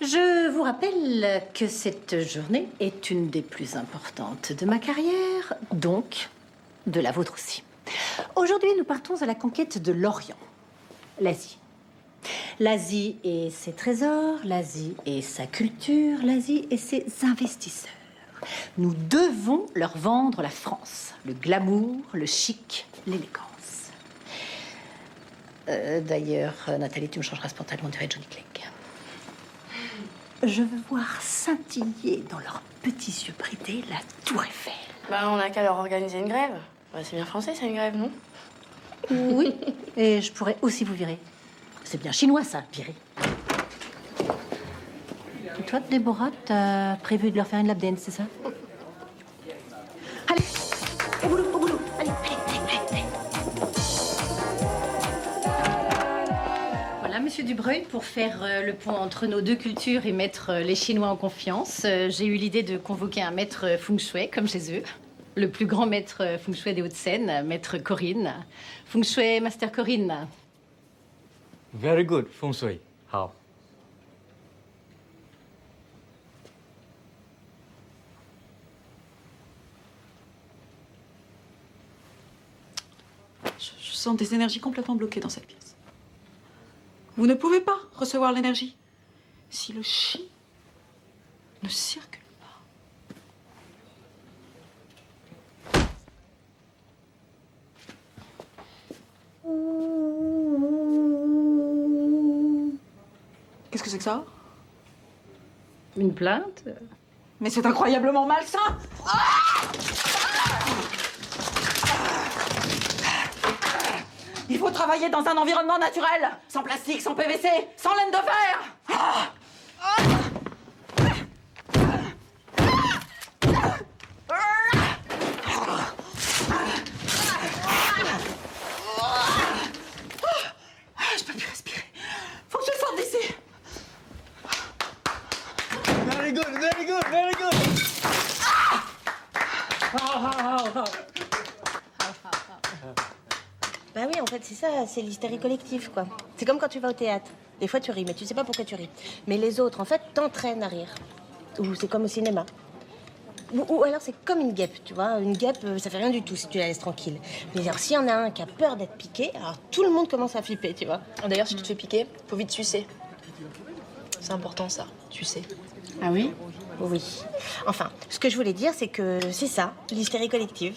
Je vous rappelle que cette journée est une des plus importantes de ma carrière, donc de la vôtre aussi. Aujourd'hui, nous partons à la conquête de l'Orient, l'Asie. L'Asie et ses trésors, l'Asie et sa culture, l'Asie et ses investisseurs. Nous devons leur vendre la France, le glamour, le chic, l'élégance. D'ailleurs, Nathalie, tu me changeras ce pantalon, on dirait Johnny Clegg. Je veux voir scintiller dans leurs petits yeux bridés la tour Eiffel. Bah, on n'a qu'à leur organiser une grève. Bah, c'est bien français, c'est une grève, non? Oui, et je pourrais aussi vous virer. C'est bien chinois, ça, virer. Et toi, Déborah, t'as prévu de leur faire une lap dance, c'est ça? Allez, au boulot, au boulot. Allez, allez, allez, allez. Voilà, monsieur Dubreuil, pour faire le pont entre nos deux cultures et mettre les Chinois en confiance, j'ai eu l'idée de convoquer un maître feng shui, comme chez eux. Le plus grand maître feng shui des Hauts-de-Seine, maître Corinne. Feng shui master Corinne. Very good, feng shui. How? Je sens des énergies complètement bloquées dans cette pièce. Vous ne pouvez pas recevoir l'énergie si le chi ne circule pas. Qu'est-ce que c'est que ça? Une plainte? Mais c'est incroyablement malsain! Il faut travailler dans un environnement naturel, sans plastique, sans PVC, sans laine de verre. Je peux plus respirer. Faut que je sorte d'ici. Very good, very good, very good. Bah oui, en fait, c'est ça, c'est l'hystérie collective, quoi. C'est comme quand tu vas au théâtre. Des fois, tu ris, mais tu sais pas pourquoi tu ris. Mais les autres, en fait, t'entraînent à rire. Ou c'est comme au cinéma. Ou alors, c'est comme une guêpe, tu vois. Une guêpe, ça fait rien du tout si tu la laisses tranquille. Mais alors, s'il y en a un qui a peur d'être piqué, alors tout le monde commence à flipper, tu vois. D'ailleurs, si tu te fais piquer, faut vite sucer. C'est important, ça, sucer. Ah oui? Oui. Enfin, ce que je voulais dire, c'est que c'est ça, l'hystérie collective.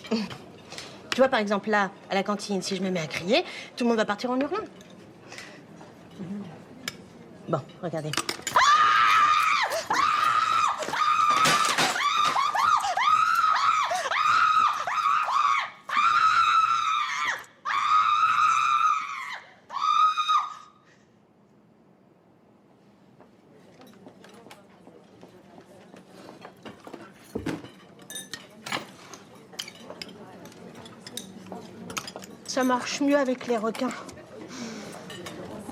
Tu vois, par exemple, là, à la cantine, si je me mets à crier, tout le monde va partir en hurlant. Bon, regardez. Ça marche mieux avec les requins.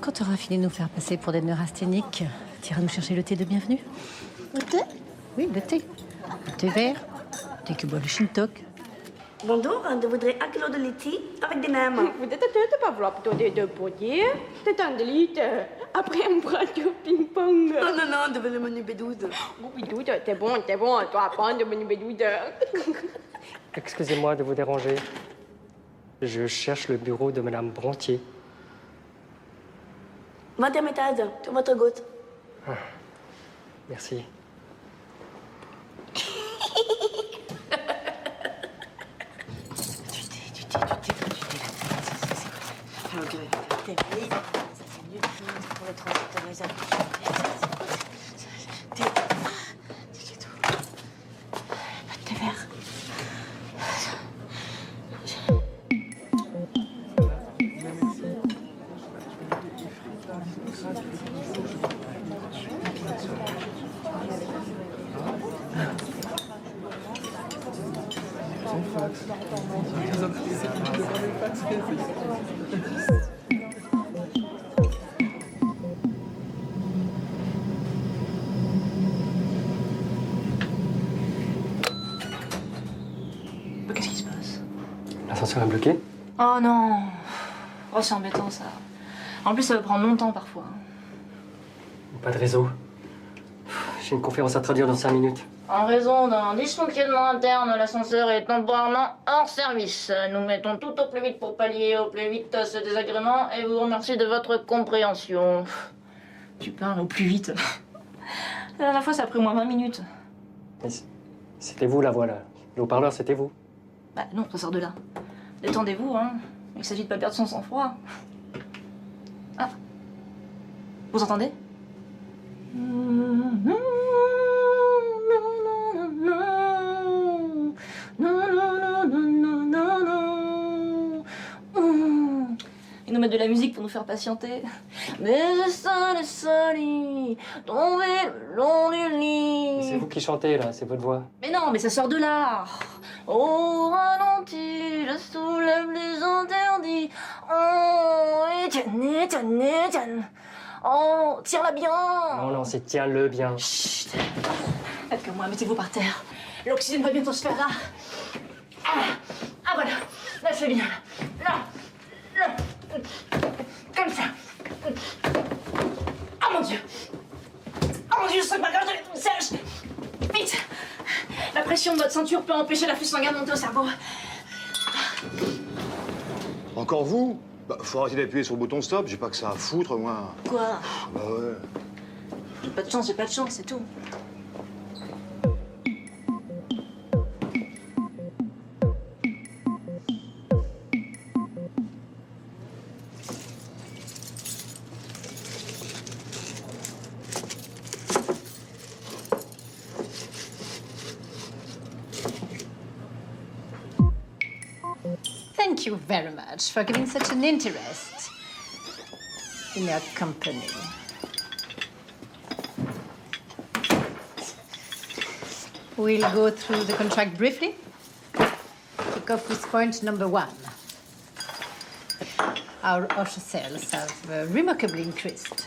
Quand tu auras fini de nous faire passer pour des neurasthéniques, tu iras nous chercher le thé de bienvenue? Le thé? Oui, le thé. Le thé vert, le thé que boit le Shintok. Bonjour, je voudrais un kilo de laitue avec des nems. Vous êtes de pas vouloir plutôt des deux potiers. C'est un délite. Après un bras de ping-pong. Oh non, non, de le menu B12. Bidou, t'es bon, toi, prends de menu bédoude. Excusez-moi de vous déranger. Je cherche le bureau de Madame Brontier. 20e étage, sur votre gauche. Merci. Pour le transit de réserve. Pas de thé vert. Qu'est-ce qui se passe? L'ascenseur est bloqué? Oh non. Oh, c'est embêtant ça. En plus, ça va prendre longtemps parfois. Pas de réseau. J'ai une conférence à traduire dans 5 minutes. En raison d'un dysfonctionnement interne, l'ascenseur est temporairement hors service. Nous mettons tout au plus vite pour pallier au plus vite ce désagrément et vous remercie de votre compréhension. Tu parles au plus vite. La dernière fois, ça a pris au moins 20 minutes. Mais c'était vous la voix là. Le haut-parleur, c'était vous. Bah non, ça sort de là. Détendez-vous, hein. Il s'agit de pas perdre son sang-froid. Ah. Vous entendez? Ils nous mettent de la musique pour nous faire patienter. Mais le soleil tombé le long du lit. C'est vous qui chantez là, c'est votre voix. Mais non, mais ça sort de là. Au ralenti, je soulève les interdits. Oh, Etienne. Oh, tire-la bien. Non, non, c'est tiens-le bien. Chut. Faites comme moi, mettez-vous par terre. L'oxygène va bientôt se faire là. Ah voilà, là c'est bien. Là. Comme ça. Oh mon Dieu. Oh mon Dieu, je sens que ma gorge est sèche. Vite. La pression de votre ceinture peut empêcher l'afflux sanguin de monter au cerveau. Encore vous? Bah, faut arrêter d'appuyer sur le bouton stop, j'ai pas que ça à foutre, moi. Quoi? Bah ouais. J'ai pas de chance, c'est tout. Thank you very much for giving such an interest in our company. We'll go through the contract briefly. Kick off with point number 1. Our offer sales have remarkably increased.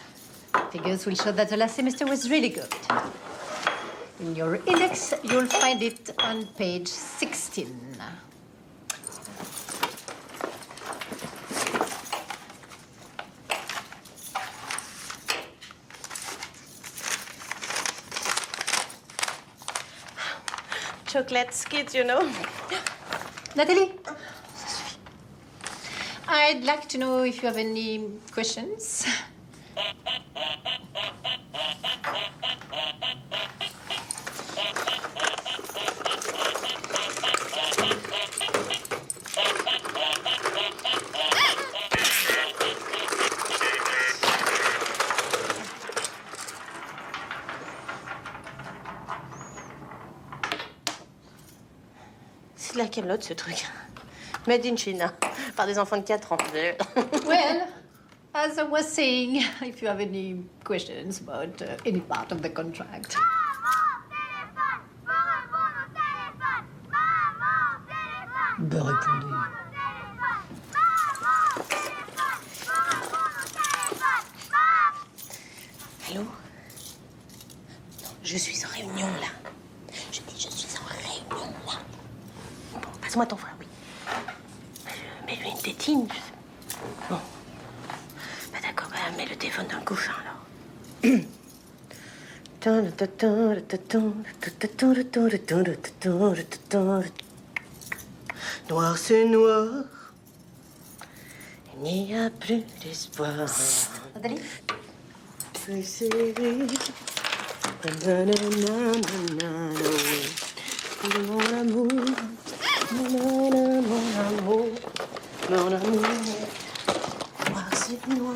Figures will show that the last semester was really good. In your index, you'll find it on page 16. Chocolate skit, you know. Nathalie? I'd like to know if you have any questions. C'est de la Camelote, ce truc. Made in China, par des enfants de 4 ans. Well, as I was saying, if you have any questions about any part of the contract. Ben répondez. Allô? Non, je suis en réunion, là. Je dis, je suis en réunion, là. Bon, bah, Passe-moi ton frère, oui. Mets-lui une tétine. Bon. Bah d'accord, bah, mets le téléphone dans le couffin, alors. Noir, c'est noir. Il n'y a plus d'espoir. Nathalie? C'est serré. Mon amour, mon amour, mon amour. Noir, c'est noir.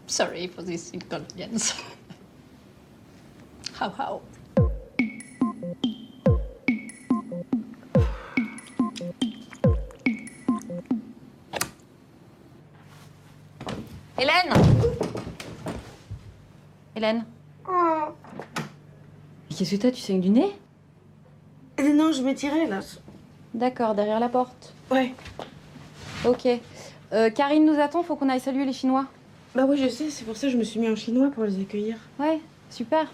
Sorry for this inconvenience. How? Hélène? Hélène? Qu'est-ce que t'as, tu saignes du nez? Non, je m'étirais là. D'accord, derrière la porte. Ouais. Ok. Karine nous attend, faut qu'on aille saluer les Chinois. Bah oui, je sais, c'est pour ça que je me suis mis en chinois pour les accueillir. Ouais, super.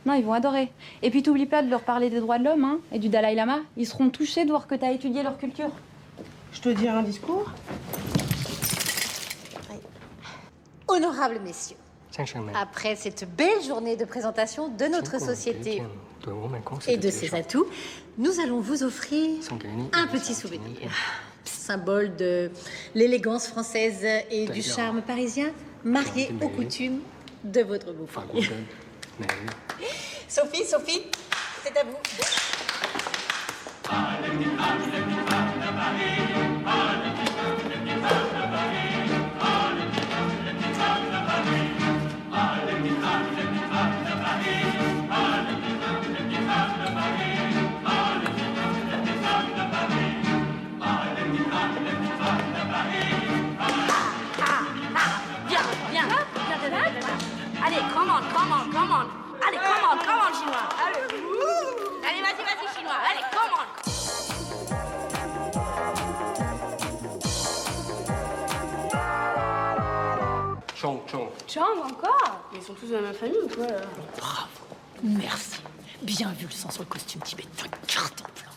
Non, ils vont adorer. Et puis t'oublies pas de leur parler des droits de l'homme, hein, et du Dalai Lama. Ils seront touchés de voir que t'as étudié leur culture. Je te dis un discours? Honorables messieurs, 先生们， après cette belle journée de présentation de notre société 对我们公司 et 的 de 介 ses 绍 atouts, nous allons vous offrir 送给你 un petit souvenir. Symbole de l'élégance française et du charme parisien, marié aux coutumes de votre 法 beau-frère. 国的美丽。 Sophie, c'est à vous. Allez, come on. Allez, come on, chinois. Allez, vas-y, chinois. Allez, come on. Chong. Chang, encore? Mais ils sont tous de la même famille ou quoi, là? Bravo, merci. Bien vu le sens sur le costume tibétain, carton plein.